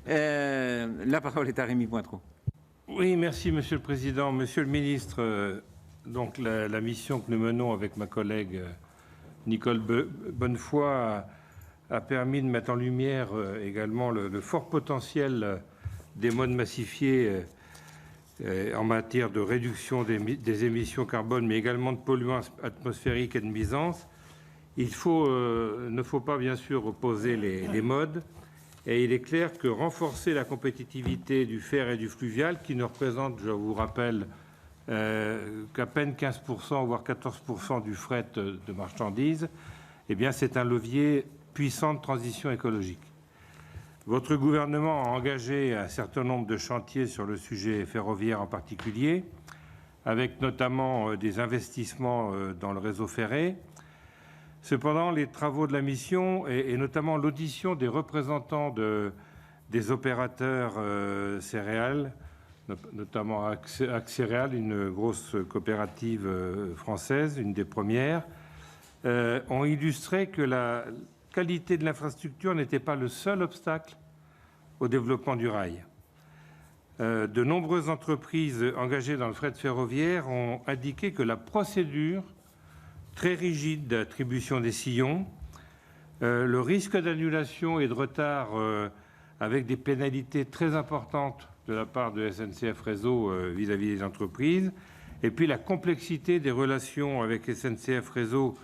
La parole est à Rémy Pointreau. Oui, merci Monsieur le Président. Monsieur le Ministre, donc la mission que nous menons avec ma collègue Nicole Bonnefoy a permis de mettre en lumière également le fort potentiel des modes massifiés en matière de réduction des émissions carbone, mais également de polluants atmosphériques et de nuisances. Il ne faut pas bien sûr opposer les modes, et il est clair que renforcer la compétitivité du fer et du fluvial, qui ne représente, je vous rappelle, qu'à peine 15%, voire 14% du fret de marchandises, eh bien c'est un levier puissant de transition écologique. Votre gouvernement a engagé un certain nombre de chantiers sur le sujet ferroviaire en particulier, avec notamment des investissements dans le réseau ferré. Cependant, les travaux de la mission et notamment l'audition des représentants des opérateurs céréales, notamment Axéréal, une grosse coopérative française, une des premières, ont illustré que la qualité de l'infrastructure n'était pas le seul obstacle au développement du rail. De nombreuses entreprises engagées dans le fret ferroviaire ont indiqué que la procédure très rigide d'attribution des sillons, le risque d'annulation et de retard avec des pénalités très importantes de la part de SNCF Réseau vis-à-vis des entreprises, et puis la complexité des relations avec SNCF Réseau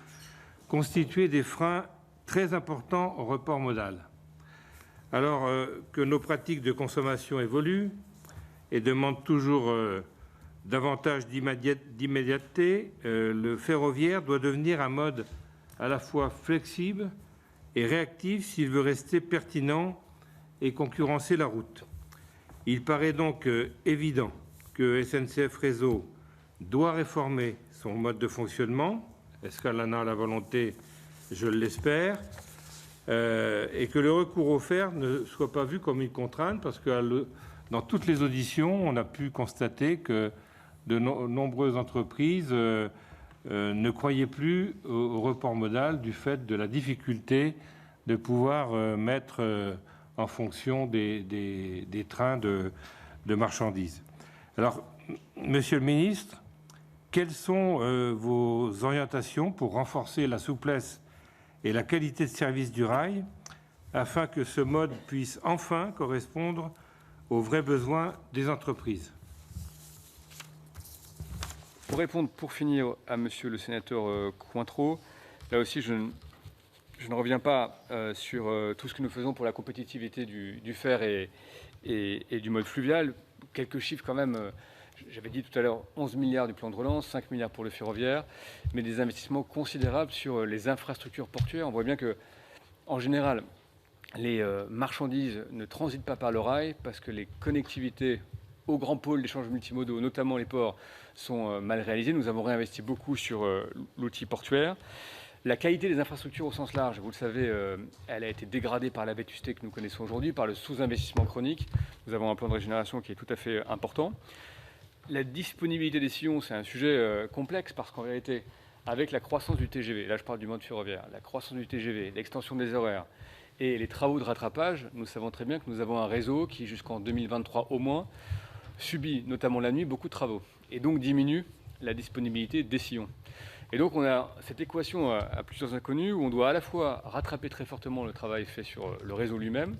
constituaient des freins très importants au report modal. Alors que nos pratiques de consommation évoluent et demandent toujours davantage d'immédiateté, le ferroviaire doit devenir un mode à la fois flexible et réactif s'il veut rester pertinent et concurrencer la route. Il paraît donc évident que SNCF Réseau doit réformer son mode de fonctionnement. Est-ce qu'elle en a la volonté? Je l'espère. Et que le recours au fer ne soit pas vu comme une contrainte, parce que dans toutes les auditions, on a pu constater que de nombreuses entreprises ne croyaient plus au report modal du fait de la difficulté de pouvoir mettre en fonction des trains de marchandises. Alors, Monsieur le Ministre, quelles sont vos orientations pour renforcer la souplesse et la qualité de service du rail, afin que ce mode puisse enfin correspondre aux vrais besoins des entreprises? Pour répondre, pour finir, à Monsieur le sénateur Cointreau, là aussi je ne reviens pas sur tout ce que nous faisons pour la compétitivité du fer et du mode fluvial. Quelques chiffres quand même. J'avais dit tout à l'heure 11 milliards du plan de relance, 5 milliards pour le ferroviaire, mais des investissements considérables sur les infrastructures portuaires. On voit bien que, en général, les marchandises ne transitent pas par le rail parce que les connectivités aux grands pôles d'échanges multimodaux, notamment les ports, sont mal réalisées. Nous avons réinvesti beaucoup sur l'outil portuaire. La qualité des infrastructures au sens large, vous le savez, elle a été dégradée par la vétusté que nous connaissons aujourd'hui, par le sous-investissement chronique. Nous avons un plan de régénération qui est tout à fait important. La disponibilité des sillons, c'est un sujet complexe parce qu'en réalité, avec la croissance du TGV, là je parle du mode ferroviaire, la croissance du TGV, l'extension des horaires et les travaux de rattrapage, nous savons très bien que nous avons un réseau qui, jusqu'en 2023 au moins, subit, notamment la nuit, beaucoup de travaux et donc diminue la disponibilité des sillons. Et donc on a cette équation à plusieurs inconnus où on doit à la fois rattraper très fortement le travail fait sur le réseau lui-même,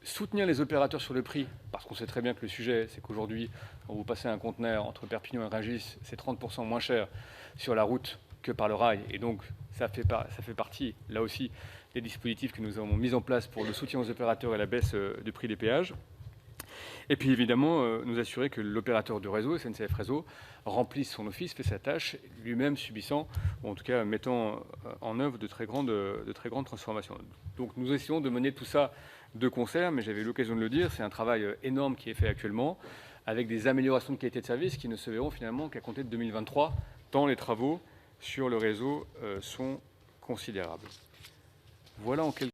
soutenir les opérateurs sur le prix, parce qu'on sait très bien que le sujet, c'est qu'aujourd'hui, quand vous passez un conteneur entre Perpignan et Rungis, c'est 30% moins cher sur la route que par le rail. Et donc, ça fait partie, là aussi, des dispositifs que nous avons mis en place pour le soutien aux opérateurs et la baisse du prix des péages. Et puis, évidemment, nous assurer que l'opérateur du réseau, SNCF Réseau, remplisse son office, fait sa tâche, lui-même subissant, ou en tout cas mettant en œuvre de très grandes transformations. Donc, nous essayons de mener tout ça de concert, mais j'avais eu l'occasion de le dire, c'est un travail énorme qui est fait actuellement, avec des améliorations de qualité de service qui ne se verront finalement qu'à compter de 2023, tant les travaux sur le réseau sont considérables. Voilà en quelques